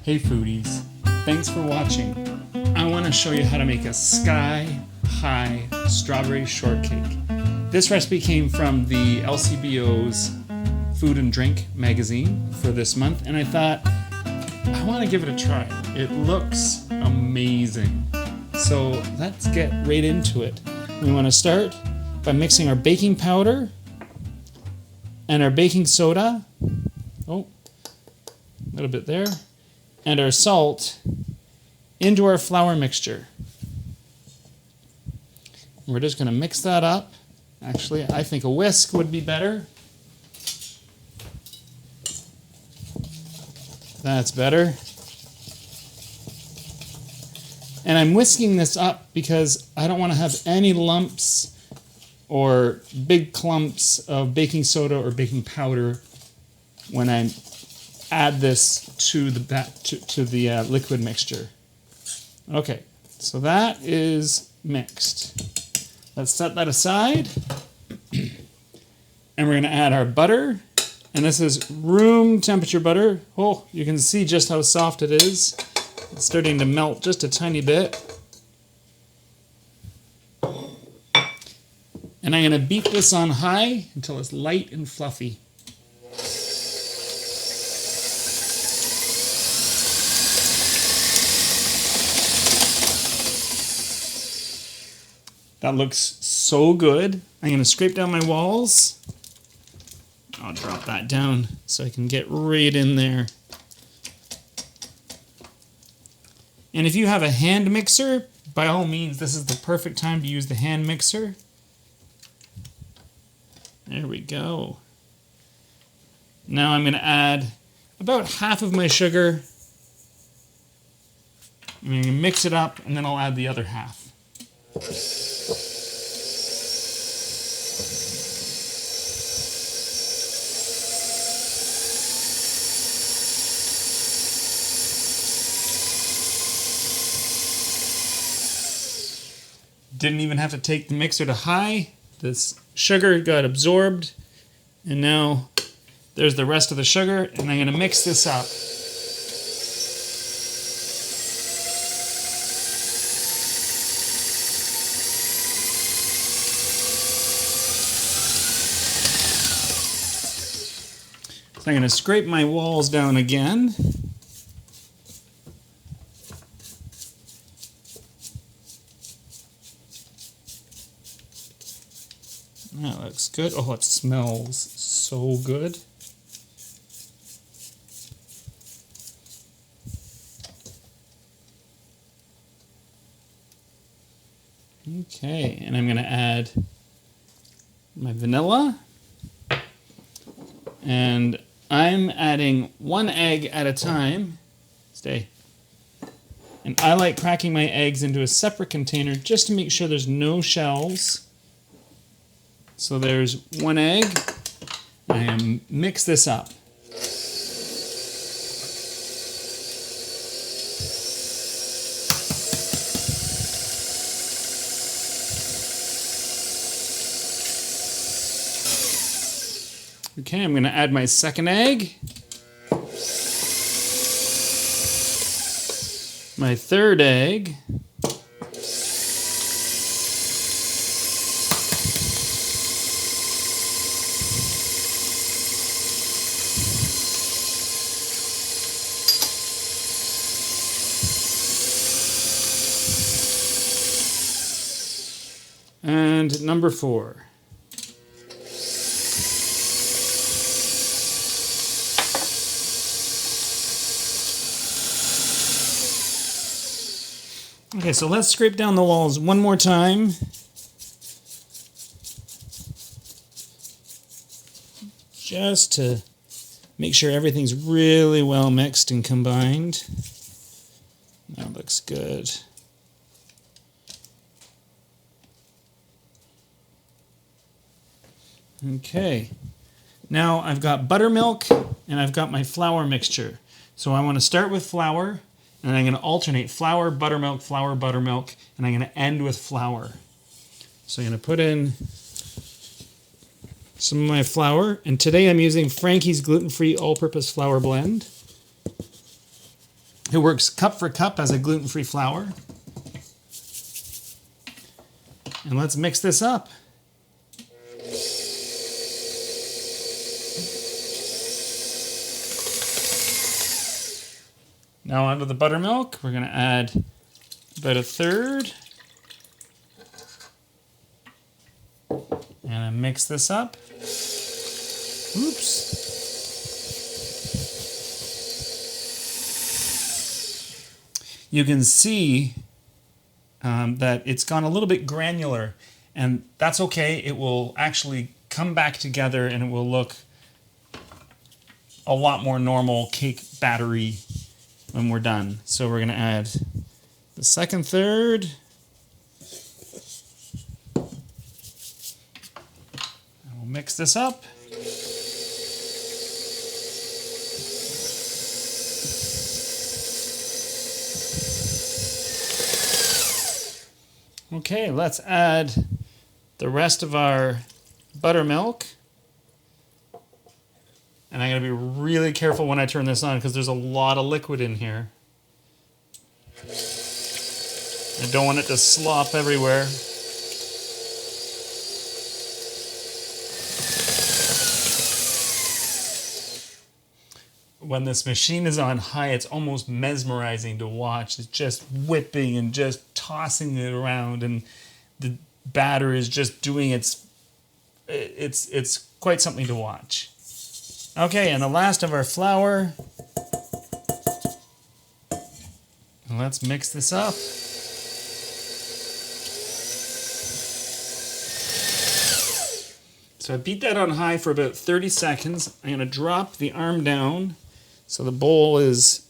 Hey foodies, thanks for watching. I want to show you how to make a Sky-High Strawberry Shortcake. This recipe came from the LCBO's Food and Drink magazine for this month, and I thought, I want to give it a try. It looks amazing. So let's get right into it. We want to start by mixing our baking powder and our baking soda. Oh, a little bit there. And our salt into our flour mixture. We're just going to mix that up. Actually, I think a whisk would be better. That's better. And I'm whisking this up because I don't want to have any lumps or big clumps of baking soda or baking powder when I add this to the liquid mixture. Okay, so that is mixed. Let's set that aside. And we're going to add our butter. And this is room temperature butter. Oh, you can see just how soft it is. It's starting to melt just a tiny bit. And I'm going to beat this on high until it's light and fluffy. That looks so good. I'm going to scrape down my walls. I'll drop that down so I can get right in there. And if you have a hand mixer, by all means, this is the perfect time to use the hand mixer. There we go. Now I'm going to add about half of my sugar. I'm going to mix it up, and then I'll add the other half. Didn't even have to take the mixer to high. This sugar got absorbed. And now there's the rest of the sugar. And I'm going to mix this up. So I'm going to scrape my walls down again. That looks good. Oh, it smells so good. Okay, and I'm going to add my vanilla. And I'm adding 1 egg at a time. Stay. And I like cracking my eggs into a separate container just to make sure there's no shells. So there's 1 egg. And mix this up. Okay, I'm going to add my 2nd egg. My 3rd egg. And number 4. Okay, so let's scrape down the walls one more time. Just to make sure everything's really well mixed and combined. That looks good. Okay, now I've got buttermilk and I've got my flour mixture. So I want to start with flour, and I'm going to alternate flour, buttermilk, and I'm going to end with flour. So I'm going to put in some of my flour, and today I'm using Frankie's Gluten-Free All-Purpose Flour Blend. It works cup for cup as a gluten-free flour. And let's mix this up. Now onto the buttermilk. We're going to add about a third. And I mix this up. Oops. You can see that it's gone a little bit granular, and that's okay. It will actually come back together and it will look a lot more normal cake battery when we're done. So we're going to add the second third. And we'll mix this up. Okay, let's add the rest of our buttermilk. And I gotta be really careful when I turn this on because there's a lot of liquid in here. I don't want it to slop everywhere. When this machine is on high, it's almost mesmerizing to watch. It's just whipping and just tossing it around, and the batter is just doing it's quite something to watch. Okay, and the last of our flour. And let's mix this up. So I beat that on high for about 30 seconds. I'm going to drop the arm down so the bowl is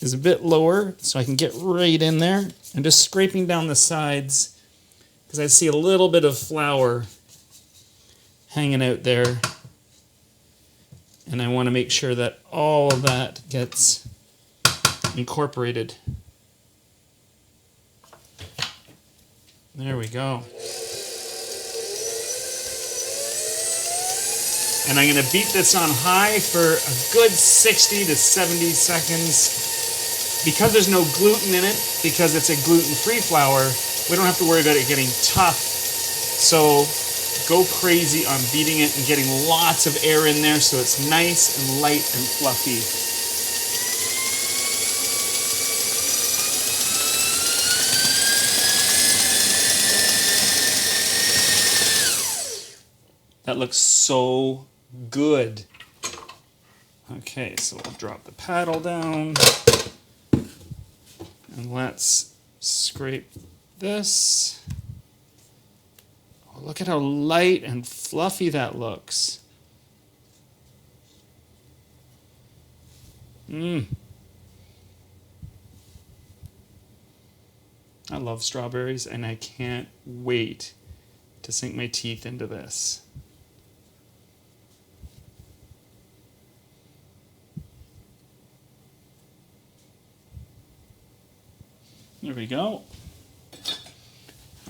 a bit lower so I can get right in there. I'm just scraping down the sides because I see a little bit of flour hanging out there. And I want to make sure that all of that gets incorporated. There we go. And I'm going to beat this on high for a good 60 to 70 seconds. Because there's no gluten in it, because it's a gluten-free flour, we don't have to worry about it getting tough. So go crazy on beating it and getting lots of air in there so it's nice and light and fluffy. That looks so good. Okay, so we'll drop the paddle down. And let's scrape this. Oh, look at how light and fluffy that looks. I love strawberries, and I can't wait to sink my teeth into this. There we go.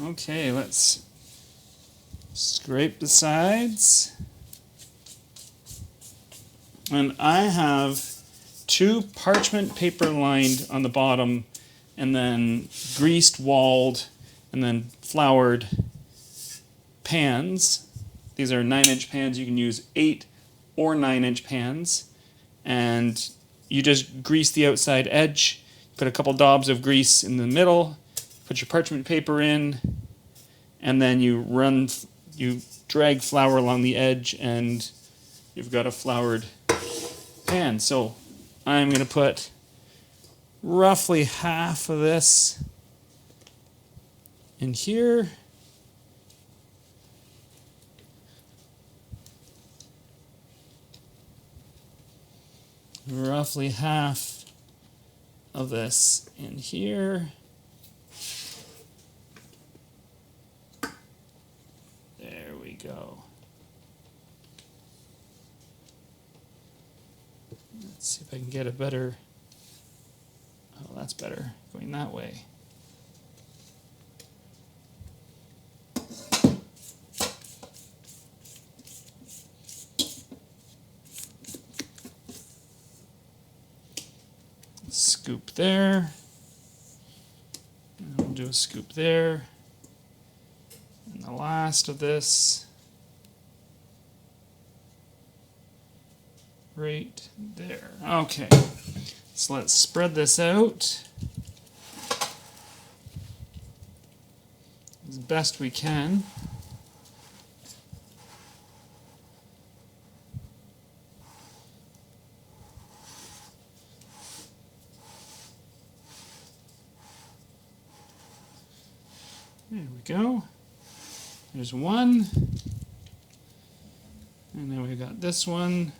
Okay, let's scrape the sides. And I have 2 parchment paper lined on the bottom, and then greased, walled, and then floured pans. These are 9-inch pans. You can use 8 or 9-inch pans. And you just grease the outside edge. Put a couple daubs of grease in the middle, put your parchment paper in, and then you drag flour along the edge, and you've got a floured pan. So I'm going to put roughly half of this in here. Roughly half of this in here. There we go. Let's see if I can get a better. Oh, that's better. Going that way. Scoop there. And we'll do a scoop there. And the last of this right there. Okay, so let's spread this out as best we can. There we go. There's one. And then we've got this one.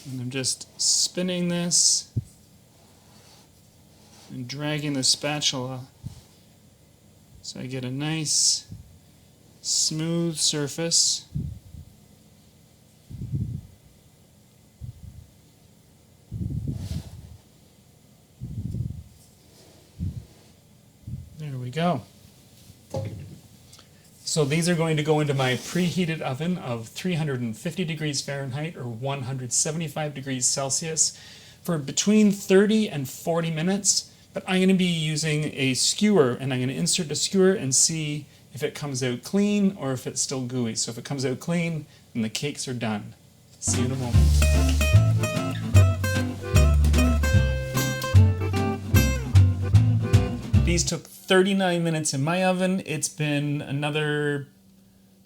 And I'm just spinning this and dragging the spatula so I get a nice smooth surface. There we go. So these are going to go into my preheated oven of 350 degrees Fahrenheit or 175 degrees Celsius for between 30 and 40 minutes. But I'm going to be using a skewer, and I'm going to insert a skewer and see if it comes out clean or if it's still gooey. So if it comes out clean, then the cakes are done. See you in a moment. These took 39 minutes in my oven. It's been another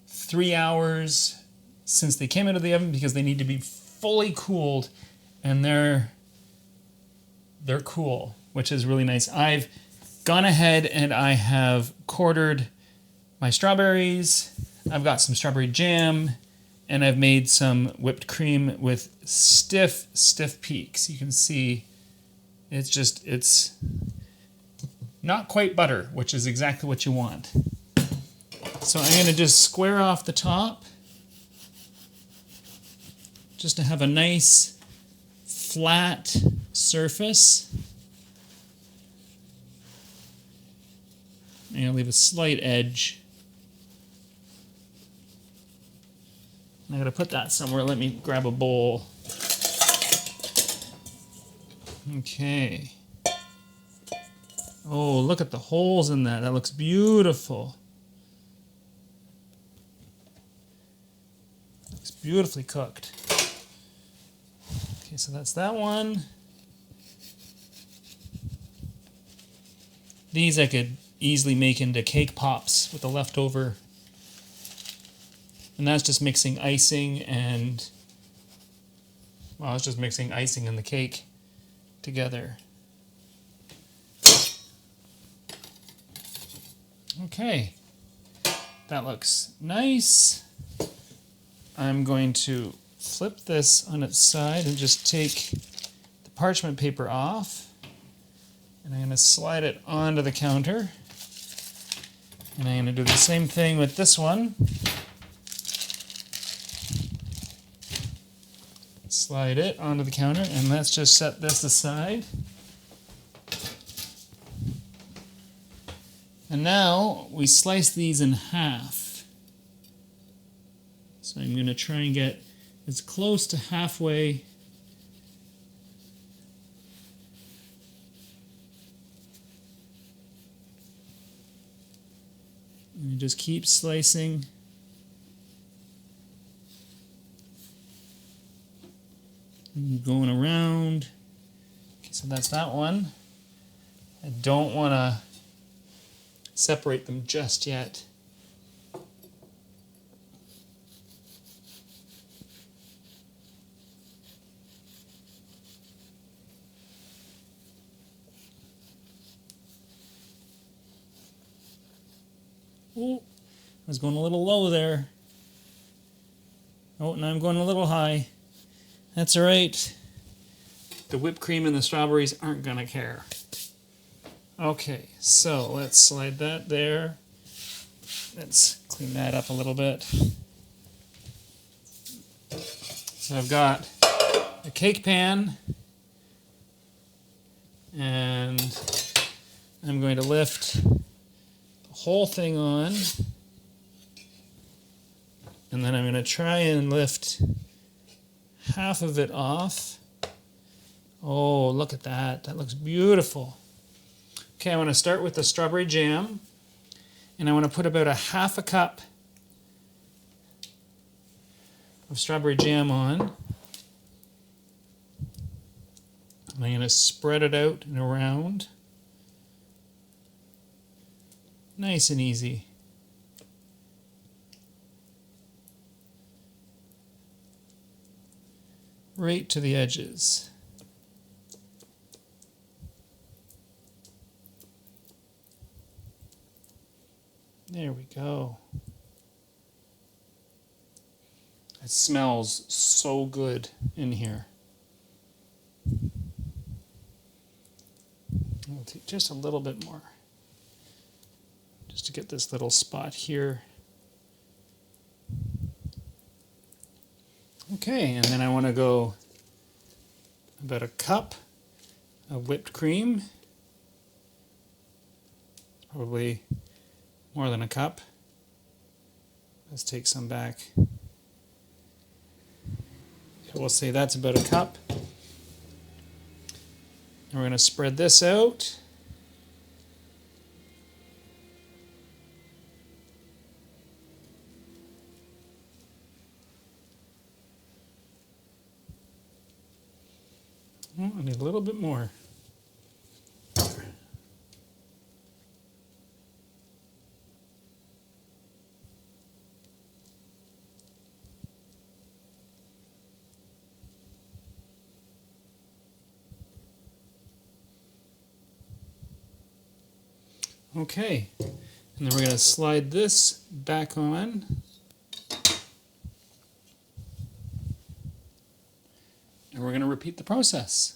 3 hours since they came out of the oven because they need to be fully cooled, and they're cool, which is really nice. I've gone ahead and I have quartered my strawberries. I've got some strawberry jam, and I've made some whipped cream with stiff peaks. You can see it's not quite butter, which is exactly what you want. So I'm going to just square off the top just to have a nice flat surface. I'm going to leave a slight edge. I'm going to put that somewhere. Let me grab a bowl. Okay. Oh, look at the holes in that. That looks beautiful. Looks beautifully cooked. Okay, so that's that one. These I could easily make into cake pops with the leftover. And that's just mixing icing and, well, it's just mixing icing and the cake together. Okay, that looks nice. I'm going to flip this on its side and just take the parchment paper off. And I'm going to slide it onto the counter. And I'm going to do the same thing with this one. Slide it onto the counter, and let's just set this aside. And now we slice these in half. So I'm going to try and get as close to halfway. And you just keep slicing. And going around. Okay, so that's that one. I don't want to separate them just yet. Oh, I was going a little low there. Oh, now I'm going a little high. That's all right. The whipped cream and the strawberries aren't gonna care. Okay, so let's slide that there. Let's clean that up a little bit. So I've got a cake pan, and I'm going to lift whole thing on. And then I'm going to try and lift half of it off. Oh, look at that. That looks beautiful. Okay, I want to start with the strawberry jam. And I want to put about a half a cup of strawberry jam on. And I'm going to spread it out and around. Nice and easy. Right to the edges. There we go. It smells so good in here. I'll take just a little bit more, just to get this little spot here. Okay, and then I want to go about a cup of whipped cream. Probably more than a cup. Let's take some back. So we'll say that's about a cup. And we're going to spread this out. Oh, I need a little bit more. Okay, and then we're going to slide this back on. And we're going to repeat the process.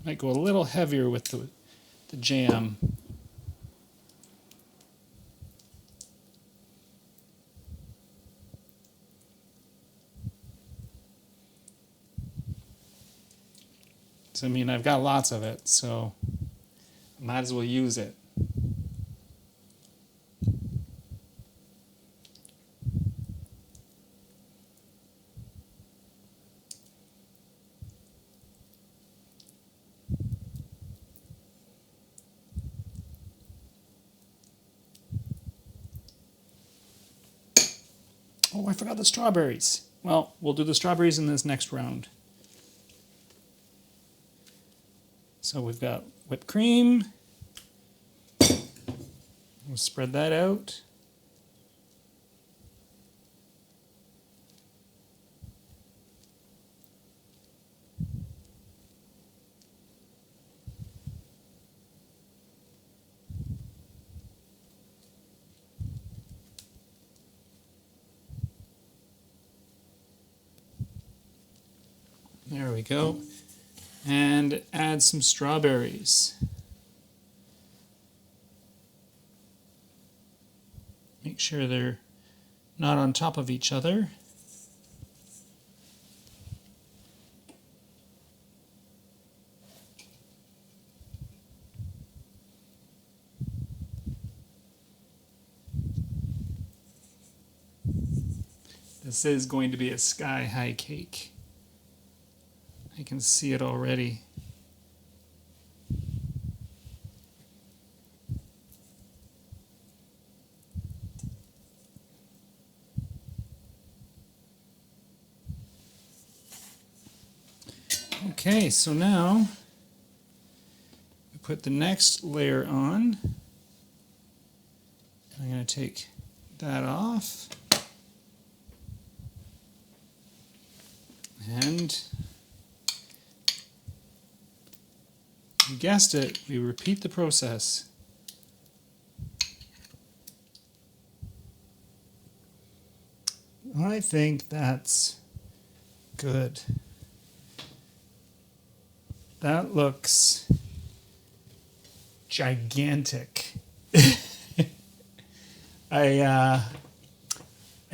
Might go a little heavier with the jam. So, I mean, I've got lots of it, so I might as well use it. Oh, I forgot the strawberries. Well, we'll do the strawberries in this next round. So we've got whipped cream. We'll spread that out. There we go. And add some strawberries. Make sure they're not on top of each other. This is going to be a sky-high cake. I can see it already. Okay, so now we put the next layer on. I'm going to take that off. And you guessed it, we repeat the process. I think that's good. That looks gigantic. I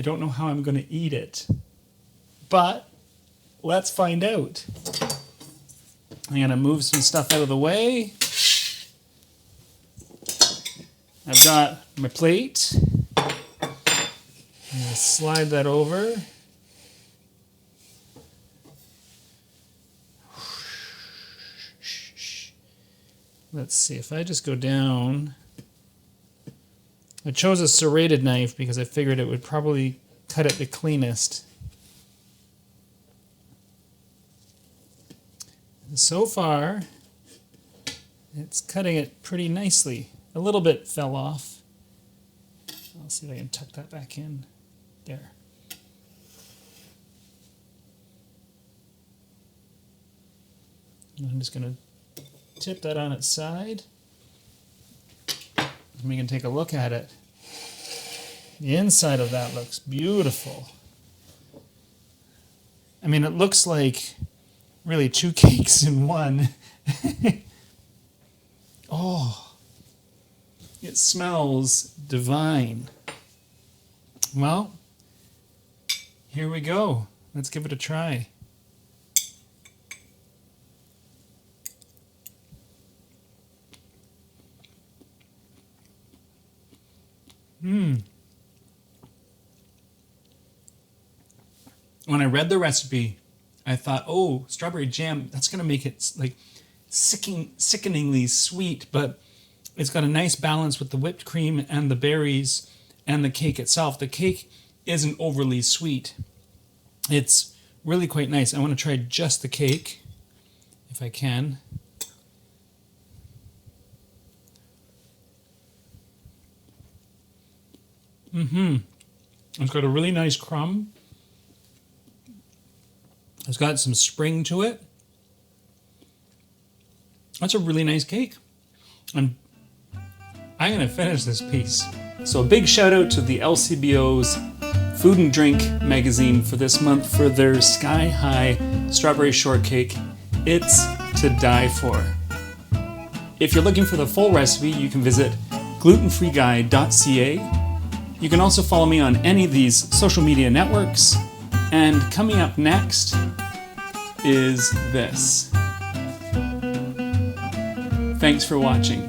don't know how I'm going to eat it, but let's find out. I'm going to move some stuff out of the way. I've got my plate. I'm going to slide that over. Let's see, if I just go down. I chose a serrated knife because I figured it would probably cut it the cleanest. And so far, it's cutting it pretty nicely. A little bit fell off. I'll see if I can tuck that back in. There. I'm just going to tip that on its side. And we can take a look at it. The inside of that looks beautiful. I mean, it looks like really 2 cakes in one. Oh, it smells divine. Well, here we go. Let's give it a try. When I read the recipe, I thought, oh, strawberry jam, that's going to make it like sickeningly sweet, but it's got a nice balance with the whipped cream and the berries and the cake itself. The cake isn't overly sweet. It's really quite nice. I want to try just the cake, if I can. It's got a really nice crumb. It's got some spring to it. That's a really nice cake. And I'm going to finish this piece. So a big shout out to the LCBO's Food and Drink magazine for this month for their Sky-High Strawberry Shortcake. It's to die for. If you're looking for the full recipe, you can visit glutenfreeguy.ca. You can also follow me on any of these social media networks. And coming up next is this. Thanks for watching.